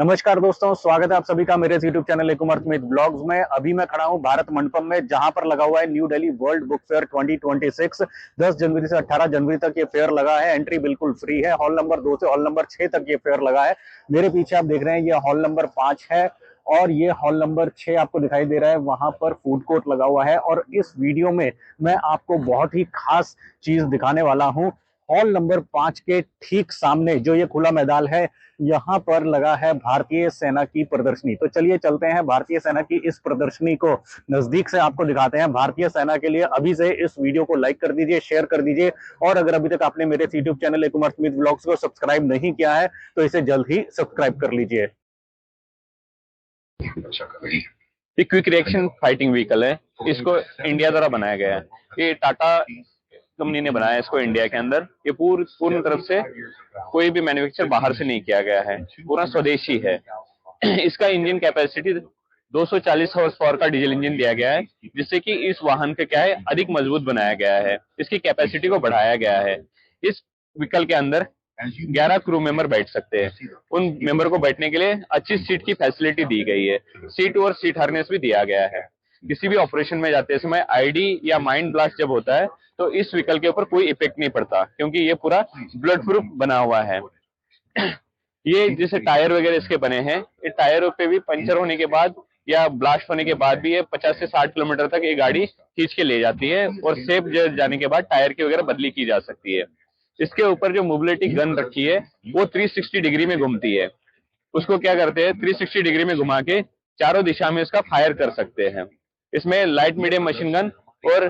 नमस्कार दोस्तों, स्वागत है आप सभी का मेरे यूट्यूब चैनल एक उमर स्मिथ ब्लॉग्स में। अभी मैं खड़ा हूं भारत मंडपम में, जहां पर लगा हुआ है new Delhi world book fair 2026। 10 जनवरी से 18 जनवरी तक ये फेयर लगा है। एंट्री बिल्कुल फ्री है। हॉल नंबर 2 से हॉल नंबर 6 तक ये फेयर लगा है। मेरे पीछे आप देख रहे हैं, ये हॉल नंबर 5 है और ये हॉल नंबर 6 आपको दिखाई दे रहा है। वहां पर फूड कोर्ट लगा हुआ है और इस वीडियो में मैं आपको बहुत ही खास चीज दिखाने वाला हूं। हॉल नंबर 5 के ठीक सामने जो ये खुला मैदान है, यहाँ पर लगा है भारतीय सेना की प्रदर्शनी। तो चलिए चलते हैं भारतीय सेना की इस प्रदर्शनी को नजदीक से आपको दिखाते हैं। भारतीय सेना के लिए अभी से इस वीडियो को लाइक कर दीजिए, शेयर कर दीजिए और अगर अभी तक आपने मेरे यूट्यूब चैनल एक उमर स्मिथ ब्लॉग्स को सब्सक्राइब नहीं किया है तो इसे जल्द ही सब्सक्राइब कर लीजिए। ये क्विक रिएक्शन फाइटिंग व्हीकल है। इसको इंडिया द्वारा बनाया गया है। ये टाटा कंपनी ने बनाया है इसको इंडिया के अंदर। ये पूर्ण तरफ से कोई भी मैन्युफैक्चर बाहर से नहीं किया गया है, पूरा स्वदेशी है। इसका इंजन कैपेसिटी 240 हॉर्स पावर का डीजल इंजन दिया गया है, जिससे कि इस वाहन का क्या है अधिक मजबूत बनाया गया है। इसकी कैपेसिटी को बढ़ाया गया है। इस व्हीकल के अंदर 11 क्रू मेंबर बैठ सकते हैं। उन मेंबर को बैठने के लिए अच्छी सीट की फैसिलिटी दी गई है। सीट और सीट हार्नेस भी दिया गया है। किसी भी ऑपरेशन में जाते समय आईडी या माइंड ब्लास्ट जब होता है तो इस व्हीकल के ऊपर कोई इफेक्ट नहीं पड़ता, क्योंकि ये पूरा ब्लड प्रूफ बना हुआ है। ये जैसे टायर वगैरह इसके बने हैं, ये टायरों पे भी पंचर होने के बाद या ब्लास्ट होने के बाद भी ये 50 से 60 किलोमीटर तक ये गाड़ी खींच के ले जाती है और सेफ जाने के बाद टायर की वगैरह बदली की जा सकती है। इसके ऊपर जो मोबिलिटी गन रखी है वो 360 डिग्री में घूमती है। उसको क्या करते हैं, 360 डिग्री में घुमा के चारों दिशा में इसका फायर कर सकते हैं। इसमें लाइट मीडियम मशीन गन और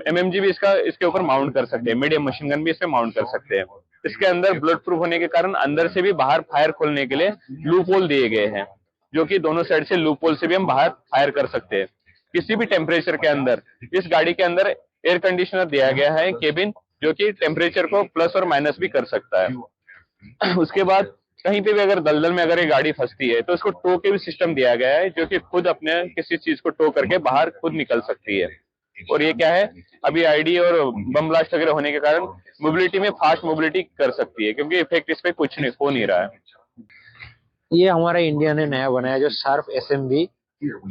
एमएमजी भी इसके ऊपर माउंट कर सकते हैं। मीडियम मशीन गन भी इसमें माउंट कर सकते हैं। इसके अंदर ब्लड प्रूफ होने के कारण अंदर से भी बाहर फायर खोलने के लिए लूप होल दिए गए हैं, जो कि दोनों साइड से लूप होल से भी हम बाहर फायर कर सकते हैं। किसी भी टेम्परेचर के अंदर इस गाड़ी के अंदर एयर कंडीशनर दिया गया है केबिन, जो कि टेम्परेचर को प्लस और माइनस भी कर सकता है। उसके बाद कहीं पे भी अगर दलदल में अगर ये गाड़ी फंसती है तो इसको टो के भी सिस्टम दिया गया है, जो कि खुद अपने किसी चीज को टो करके बाहर खुद निकल सकती है। और ये क्या है, अभी आईडी और बम ब्लास्ट वगैरह होने के कारण मोबिलिटी में फास्ट मोबिलिटी कर सकती है, क्योंकि इफेक्ट इस पे कुछ नहीं हो नहीं रहा है। ये हमारा इंडिया ने नया बनाया जो शार्प एसएमवी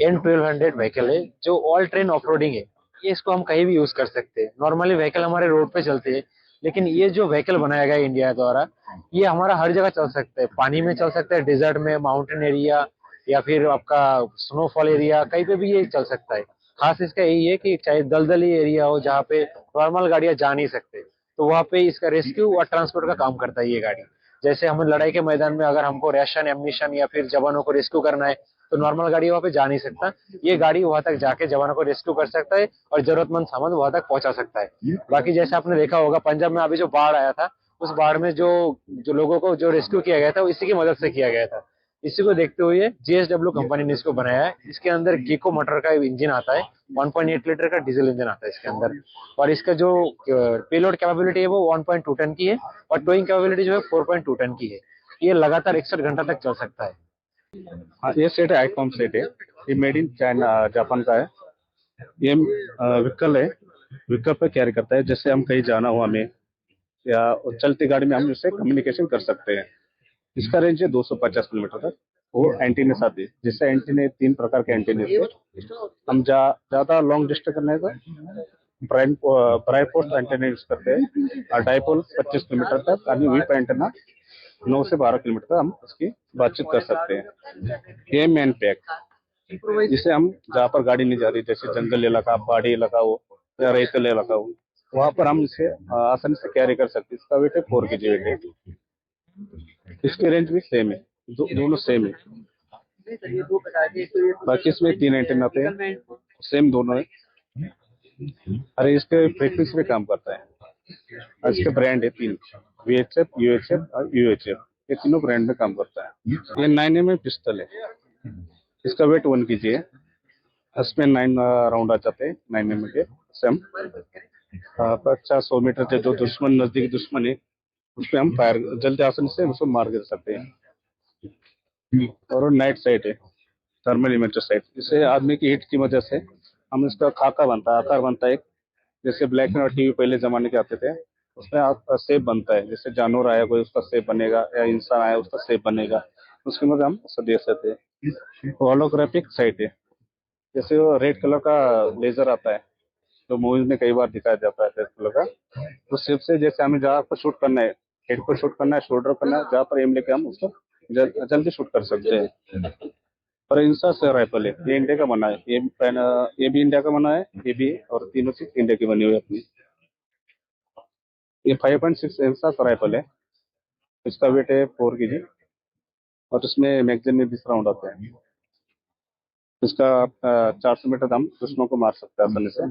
N1200 व्हीकल है, जो ऑल ट्रेन ऑफरोडिंग है। ये इसको हम कहीं भी यूज कर सकते हैं। नॉर्मली व्हीकल हमारे रोड पे चलते हैं, लेकिन ये जो व्हीकल बनाया गया इंडिया द्वारा, ये हमारा हर जगह चल सकता है। पानी में चल सकता है, डिजर्ट में, माउंटेन एरिया या फिर आपका स्नोफॉल एरिया, कहीं पे भी ये चल सकता है। खास इसका यही है कि चाहे दलदली एरिया हो जहाँ पे नॉर्मल गाड़ियां जा नहीं सकते, तो वहाँ पे इसका रेस्क्यू और ट्रांसपोर्ट का काम करता है ये गाड़ी। जैसे हम लड़ाई के मैदान में अगर हमको राशन एम्यूनिशन या फिर जवानों को रेस्क्यू करना है, तो नॉर्मल गाड़ी वहां पे जा नहीं सकता। ये गाड़ी वहां तक जाके जवानों को रेस्क्यू कर सकता है और जरूरतमंद सामान वहां तक पहुंचा सकता है। बाकी जैसे आपने देखा होगा पंजाब में अभी जो बाढ़ आया था, उस बाढ़ में जो जो लोगों को जो रेस्क्यू किया गया था वो इसी की मदद से किया गया था। इसी को देखते हुए जीएसडब्ल्यू कंपनी ने इसको बनाया है। इसके अंदर गीको मोटर का इंजन आता है, 1.8 लीटर का डीजल इंजन आता है इसके अंदर। और इसका जो पेलोड कैपेबिलिटी है वो 1.2 टन की है और टोइंग कैपेबिलिटी जो है 4.2 टन की है। ये लगातार 61 घंटा तक चल सकता है। हाँ, ये सेट है, आईकॉम सेट है। ये मेड इन चाइना, जापान का है। ये व्हीकल है, व्हीकल पे कैरी करता है। जैसे हम कहीं जाना हो हमें या चलती गाड़ी में हम इससे कम्युनिकेशन कर सकते हैं। इसका रेंज है 250 किलोमीटर तक। वो एंटीने साथ है, जिससे एंटीने 3 प्रकार के एंटीने से हम ज्यादा लॉन्ग डिस्टेंस करने का प्राइम पोस्ट एंटीना यूज करते हैं और डाइपोल 25 किलोमीटर तक और वीप एंटीना 9 से 12 किलोमीटर तक हम उसकी बातचीत कर सकते हैं। ये मैन पैक, जिसे हम जहाँ पर गाड़ी नहीं जा रही, जैसे जंगल इलाका, पहाड़ी इलाका हो या रेतल इलाका हो, वहां पर हम इसे आसानी से कैरी कर सकते हैं। इसका वेट है 4 kg वेट है। इसकी रेंज भी सेम है, दोनों सेम है। बाकी इसमें 3 एंटीना आते हैं, सेम दोनों है। अरे इसके फ्रीक्वेंसी पे काम करता है। इसके ब्रांड है 3, VHF, UHF और UHF। ये तीनों ब्रांड में काम करता है। ये 9mm पिस्टल है। इसका वेट 1 kg है। इसमें 9 राउंड आ जाते हैं 9mm के। हम 50-100 मीटर से जो दुश्मन नजदीकी दुश्मन है उस पर हम फायर जल्दी आसानी से उसको मार कर सकते हैं। और नाइट साइट है, थर्मल इमेजर साइट। इससे आदमी की हीट की वजह से हम इसका खाका बनता है, आकार बनता है। जैसे ब्लैक एंड व्हाइट टीवी पहले जमाने के आते थे, उसमें शेप बनता है। जैसे जानवर आया कोई उसका शेप बनेगा, या इंसान आया उसका शेप बनेगा। उसके हम दे सकते हैं। होलोग्राफिक साइट है, जैसे वो रेड कलर का लेजर आता है तो मूवीज में कई बार दिखाया जाता है रेड कलर का, तो सिर्फ से जैसे हमें जहाँ पर शूट करना है, हेड पर शूट करना है, शोल्डर करना है, जहाँ पर एम लेके हम उसको जल्दी शूट कर सकते हैं। और इंसा से राइफल है, ये इंडिया का बना है, ये भी इंडिया का बना है, ये भी, और तीनों चीज इंडिया की बनी हुई है अपनी। ये 5.6 इंसा का राइफल है, इसका वेट है 4 kg, और इसमें मैगजीन में 20 राउंड आते हैं। इसका 400 मीटर हम दुश्मनों को मार सकते हैं आसानी से।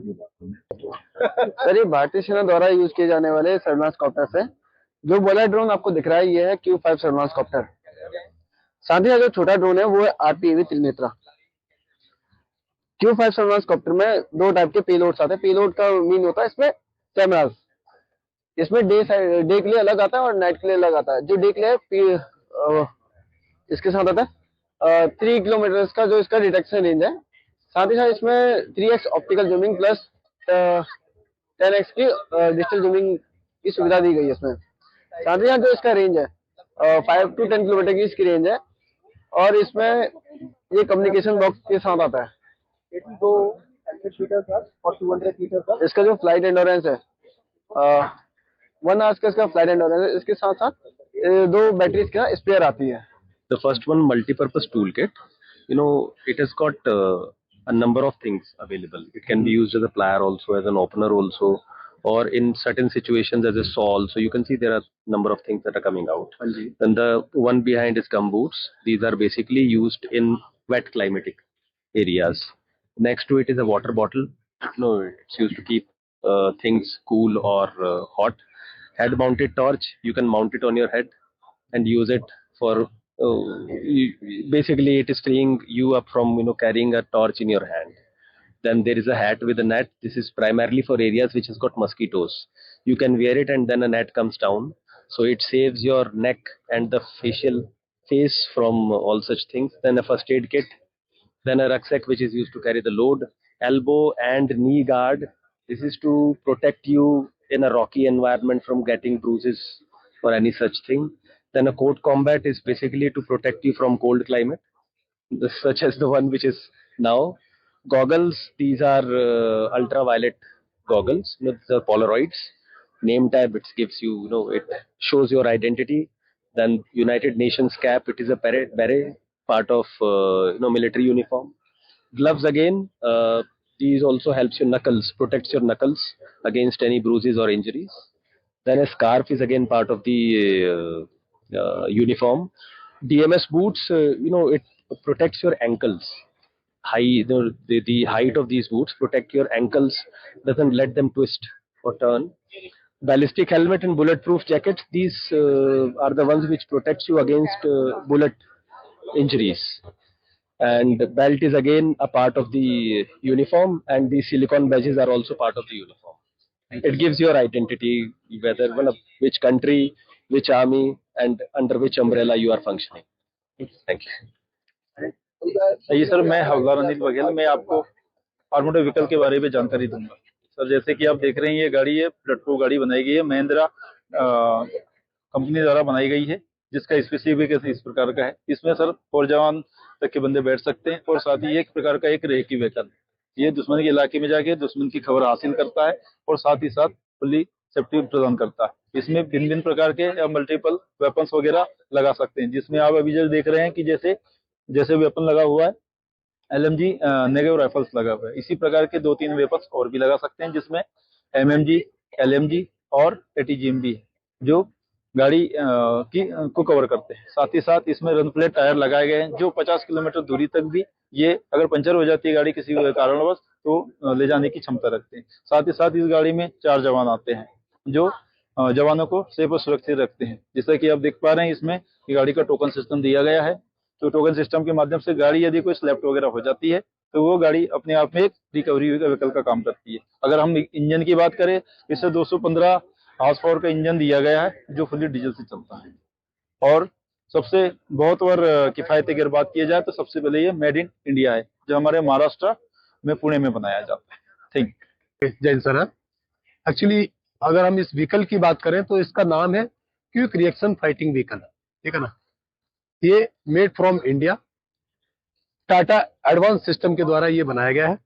सर ये भारतीय सेना द्वारा यूज किए जाने वाले सर्वेलांस कॉप्टर है। जो बड़ा ड्रोन आपको दिख रहा है ये है Q5 सर्वेलांस कॉप्टर। साथ ही जो छोटा ड्रोन है वो है RPAV Trinetra. Q5 surveillance copter में दो टाइप के पेलोड्स आते हैं। पेलोड का मीन होता है इसमें कैमरास। इसमें डे के लिए अलग आता है और नाइट के लिए अलग आता है। जो डे के लिए इसके साथ आता है 3 किलोमीटर का जो इसका डिटेक्शन रेंज है। साथ ही साथ इसमें 3x optical zooming plus 10x की डिजिटल जूमिंग की सुविधा दी गई है इसमें। साथ ही साथ जो इसका रेंज है 5 to 10 किलोमीटर की इसकी रेंज है, और इसमें ये कम्युनिकेशन बॉक्स के साथ आता है। 82 मीटर का और 200 मीटर का इसका जो फ्लाइट एंडोरेंस है 1 आवर्स का इसका फ्लाइट एंडोरेंस है। इसके साथ साथ 2 बैटरीज का स्पेयर आती है। The first one, multi-purpose toolkit. It has got a number of things available. It can be used as a plier also, as an opener also, or in certain situations as a saw also. You can see there are number of things that are coming out. Then the one behind is gumboots. These are basically used in wet climatic areas. Next to it is a water bottle. It's used to keep things cool or hot. Head-mounted torch. You can mount it on your head and use it for basically it is freeing you up from carrying a torch in your hand. Then there is a hat with a net. This is primarily for areas which has got mosquitoes. You can wear it and then a net comes down, so it saves your neck and the face from all such things. Then a first aid kit, then a rucksack which is used to carry the load, elbow and knee guard. This is to protect you in a rocky environment from getting bruises or any such thing. Then a coat combat is basically to protect you from cold climate, such as the one which is now. Goggles, these are ultraviolet goggles. These are Polaroids. Name tag, it gives you, it shows your identity. Then United Nations cap, it is a beret, part of military uniform. Gloves again, these also helps your knuckles, protects your knuckles against any bruises or injuries. Then a scarf is again part of the uniform. DMS boots, it protects your ankles. The height of these boots protect your ankles, doesn't let them twist or turn. Ballistic helmet and bulletproof jackets, these are the ones which protects you against bullet injuries. And belt is again a part of the uniform, and the silicone badges are also part of the uniform. It gives your identity, whether which country, which army, and under which umbrella you are functioning. Thank you. जी sir, मैं हवलदार अनिल बघेल। मैं आपको automotive vehicle के बारे में जानकारी दूंगा। सर, जैसे कि आप देख रहे हैं, ये गाड़ी है, बुलेट प्रूफ गाड़ी बनाई गई है, महिंद्रा कंपनी द्वारा बनाई गई है, जिसका स्पेसिफिकेशन इस प्रकार का है। इसमें सर 4 जवान तक के बंदे बैठ सकते हैं, और साथ ही एक प्रकार का एक रेकी व्हीकल, ये दुश्मन के इलाके में जाके दुश्मन की खबर हासिल करता है, और साथ ही साथ फुल्ली सेफ्टी प्रदान करता है। इसमें भिन्न भिन्न प्रकार के या मल्टीपल वेपन्स वगैरह लगा सकते हैं, जिसमें आप अभी जो देख रहे हैं कि जैसे वेपन लगा हुआ है LMG नेगेटिव राइफल्स लगा हुआ है, इसी प्रकार के 2-3 वेपन्स और भी लगा सकते हैं, जिसमें MMG, LMG और ATGM है, जो गाड़ी को कवर करते हैं। साथ ही साथ इसमें रन प्लेट टायर लगाए गए हैं, जो 50 किलोमीटर दूरी तक भी ये अगर पंचर हो जाती है गाड़ी किसी कारणवश तो ले जाने की क्षमता रखते हैं। साथ ही साथ इस गाड़ी में 4 जवान आते हैं, जो जवानों को सेफ और सुरक्षित रखते हैं। जैसा कि आप देख पा रहे हैं, इसमें गाड़ी का टोकन सिस्टम दिया गया है। तो टोकन सिस्टम के माध्यम से गाड़ी यदि कोई स्लैप्ट वगैरह हो जाती है तो वो गाड़ी अपने आप में एक रिकवरी व्हीकल का काम करती है। अगर हम इंजन की बात करें, इसे 215 हॉर्स पावर का इंजन दिया गया है, जो फुल्ली डीजल से चलता है। और सबसे बहुत बार किफायती अगर बात की जाए तो सबसे पहले ये मेड इन इंडिया है, जो हमारे महाराष्ट्र में पुणे में बनाया जाता है। Thank you. Jain sir, actually अगर हम इस व्हीकल की बात करें तो इसका नाम है क्विक रिएक्शन फाइटिंग व्हीकल, ठीक है ना। ये made from India, Tata advance system के द्वारा ये बनाया गया है।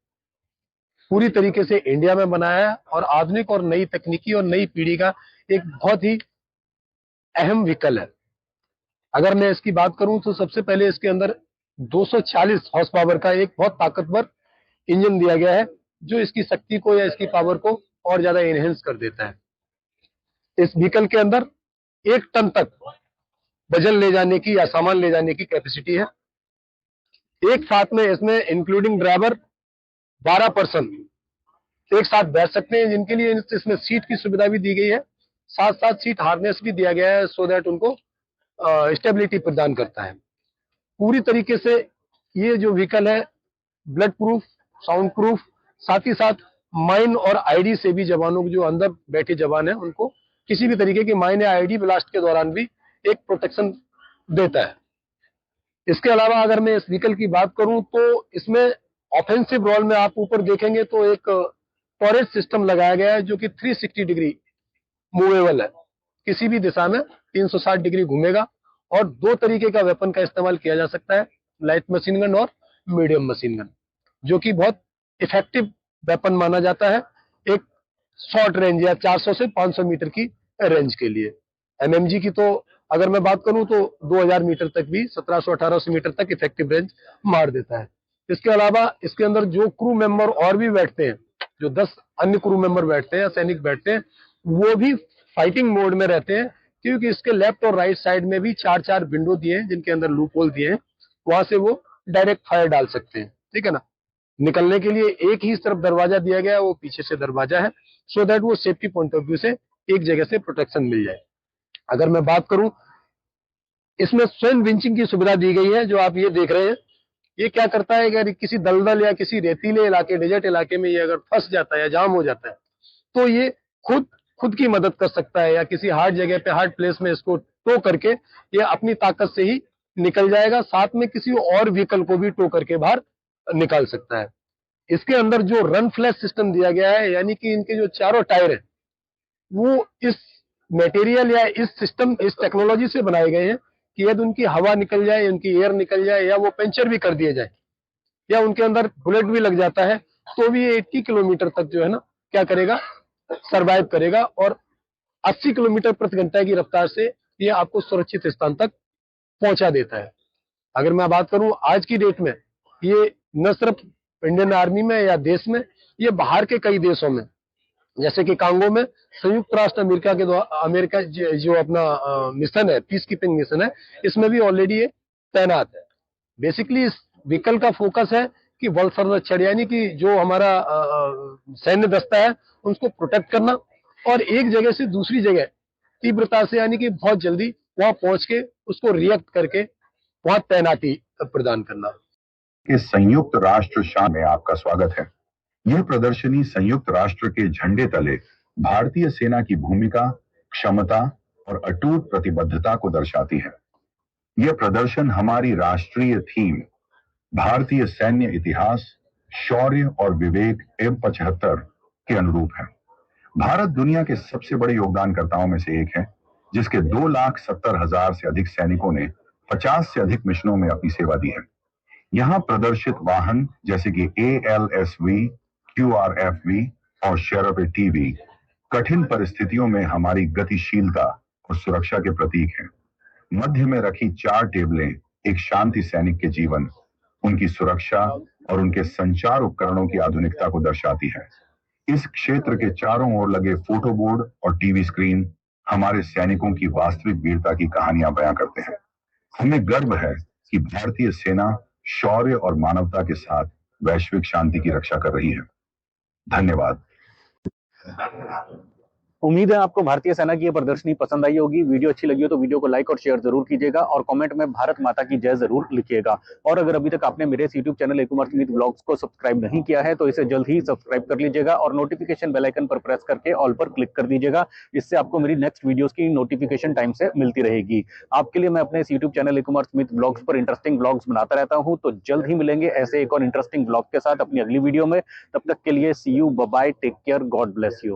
पूरी तरीके से इंडिया में बनाया है और आधुनिक और नई तकनीकी और नई पीढ़ी का एक बहुत ही अहम व्हीकल है। अगर मैं इसकी बात करूं तो सबसे पहले इसके अंदर 240 हॉर्स पावर का एक बहुत ताकतवर इंजन दिया गया है, जो इसकी शक्ति को या इसकी पावर को और ज्यादा एनहेंस कर देता है। इस व्हीकल के अंदर 1 टन तक वजन ले जाने की या सामान ले जाने की कैपेसिटी है। एक साथ में इसमें इंक्लूडिंग ड्राइवर 12 पर्सन एक साथ बैठ सकते हैं, जिनके लिए इसमें सीट की सुविधा भी दी गई है। साथ साथ सीट हार्नेस भी दिया गया है, सो दैट उनको स्टेबिलिटी प्रदान करता है। पूरी तरीके से ये जो व्हीकल है ब्लड प्रूफ, साउंड प्रूफ, साथ ही साथ माइन और आईडी से भी जवानों को, जो अंदर बैठे जवान हैं, उनको किसी भी तरीके की माइन या आईडी ब्लास्ट के दौरान भी एक प्रोटेक्शन देता है। इसके अलावा अगर मैं इस व्हीकल की बात करूं तो इसमें ऑफेंसिव रोल में आप ऊपर देखेंगे तो एक टॉरेट सिस्टम लगाया गया है, जो कि 360 डिग्री मूवेबल है। किसी भी दिशा में 360 डिग्री घूमेगा और 2 तरीके का वेपन का इस्तेमाल किया जा सकता है, लाइट मशीन गन और मीडियम मशीन गन, जो कि बहुत इफेक्टिव वेपन माना जाता है एक शॉर्ट रेंज या 400 से 500 मीटर की रेंज के लिए। एमएमजी की तो अगर मैं बात करूं तो 2000 मीटर तक भी, 1700-1800 मीटर तक इफेक्टिव रेंज मार देता है। इसके अलावा इसके अंदर जो क्रू मेंबर और भी बैठते हैं, जो 10 अन्य क्रू मेंबर बैठते हैं या सैनिक बैठते हैं, वो भी फाइटिंग मोड में रहते हैं, क्योंकि इसके लेफ्ट और राइट साइड में भी 4-4 विंडो दिए हैं, जिनके अंदर लूप होल दिए हैं, वहां से वो डायरेक्ट फायर डाल सकते हैं। ठीक है ना। निकलने के लिए एक ही तरफ दरवाजा दिया गया है, वो पीछे से दरवाजा है, सो दैट वो सेफ्टी पॉइंट ऑफ व्यू से एक जगह से प्रोटेक्शन मिल जाए। अगर मैं बात करूं, इसमें स्वयं विंचिंग की सुविधा दी गई है, जो आप ये देख रहे हैं। ये क्या करता है, अगर किसी दलदल या किसी रेतीले इलाके, डेजर्ट इलाके में ये अगर फंस जाता है या जाम हो जाता है, तो ये खुद की मदद कर सकता है, या किसी हार्ड जगह पे, हार्ड प्लेस में इसको टो करके ये अपनी ताकत से ही निकल जाएगा। साथ में किसी और व्हीकल को भी टो करके बाहर निकाल सकता है। इसके अंदर जो रन फ्लैश सिस्टम दिया गया है, यानी कि इनके जो चारों टायर है, वो इस मटेरियल या इस सिस्टम, इस टेक्नोलॉजी से बनाए गए हैं कि यदि उनकी हवा निकल जाए, उनकी एयर निकल जाए, या वो पंचर भी कर दिए जाए, या उनके अंदर बुलेट भी लग जाता है, तो भी ये 80 किलोमीटर तक जो है ना क्या करेगा, सरवाइव करेगा, और 80 किलोमीटर प्रति घंटा की रफ्तार से ये आपको सुरक्षित स्थान तक पहुंचा देता है। अगर मैं बात करूं आज की डेट में, ये न सिर्फ इंडियन आर्मी में या देश में, ये बाहर के कई देशों में, जैसे कि कांगो में संयुक्त राष्ट्र अमेरिका के द्वारा, अमेरिका जो अपना मिशन है, पीस कीपिंग मिशन है, इसमें भी ऑलरेडी ये तैनात है। बेसिकली इस व्हीकल का फोकस है कि वल संरक्षण, यानी कि जो हमारा सैन्य दस्ता है, उसको प्रोटेक्ट करना, और एक जगह से दूसरी जगह तीव्रता से, यानी कि बहुत जल्दी वहां पहुंच के उसको रिएक्ट करके वहां तैनाती प्रदान करना। के संयुक्त राष्ट्र शान में आपका स्वागत है। यह प्रदर्शनी संयुक्त राष्ट्र के झंडे तले भारतीय सेना की भूमिका, क्षमता और अटूट प्रतिबद्धता को दर्शाती है। यह प्रदर्शन हमारी राष्ट्रीय थीम, भारतीय सैन्य इतिहास, शौर्य और विवेक एवं 75 के अनुरूप है। भारत दुनिया के सबसे बड़े योगदानकर्ताओं में से एक है, जिसके 2,70,000 से अधिक सैनिकों ने 50 से अधिक मिशनों में अपनी सेवा दी है। यहाँ प्रदर्शित वाहन जैसे कि ALSV, QRFV और शेरप टीवी कठिन परिस्थितियों में हमारी गतिशीलता और सुरक्षा के प्रतीक हैं। मध्य में रखी 4 टेबलें एक शांति सैनिक के जीवन, उनकी सुरक्षा और उनके संचार उपकरणों की आधुनिकता को दर्शाती है। इस क्षेत्र के चारों ओर लगे फोटो बोर्ड और टीवी स्क्रीन हमारे सैनिकों की वास्तविक वीरता की कहानियां बयां करते हैं। हमें गर्व है कि भारतीय सेना शौर्य और मानवता के साथ वैश्विक शांति की रक्षा कर रही है। धन्यवाद। उम्मीद है आपको भारतीय सेना की यह प्रदर्शनी पसंद आई होगी। वीडियो अच्छी लगी हो तो वीडियो को लाइक और शेयर जरूर कीजिएगा, और कमेंट में भारत माता की जय जरूर लिखिएगा। और अगर अभी तक आपने मेरे यूट्यूब चैनल ए कुमार स्मिथ ब्लॉग्स को सब्सक्राइब नहीं किया है तो इसे जल्द ही सब्सक्राइब कर लीजिएगा, और नोटिफिकेशन बेल आइकन पर प्रेस करके ऑल पर क्लिक कर दीजिएगा। इससे आपको मेरी नेक्स्ट वीडियोस की नोटिफिकेशन टाइम से मिलती रहेगी। आपके लिए मैं अपने इस यूट्यूब चैनल ए कुमार स्मिथ ब्लॉग्स पर इंटरेस्टिंग ब्लॉग्स बनाता रहता हूँ। तो जल्द ही मिलेंगे ऐसे एक और इंटरेस्टिंग ब्लॉग के साथ अपनी अगली वीडियो में। तब तक के लिए see you, bye bye, take care, God bless you.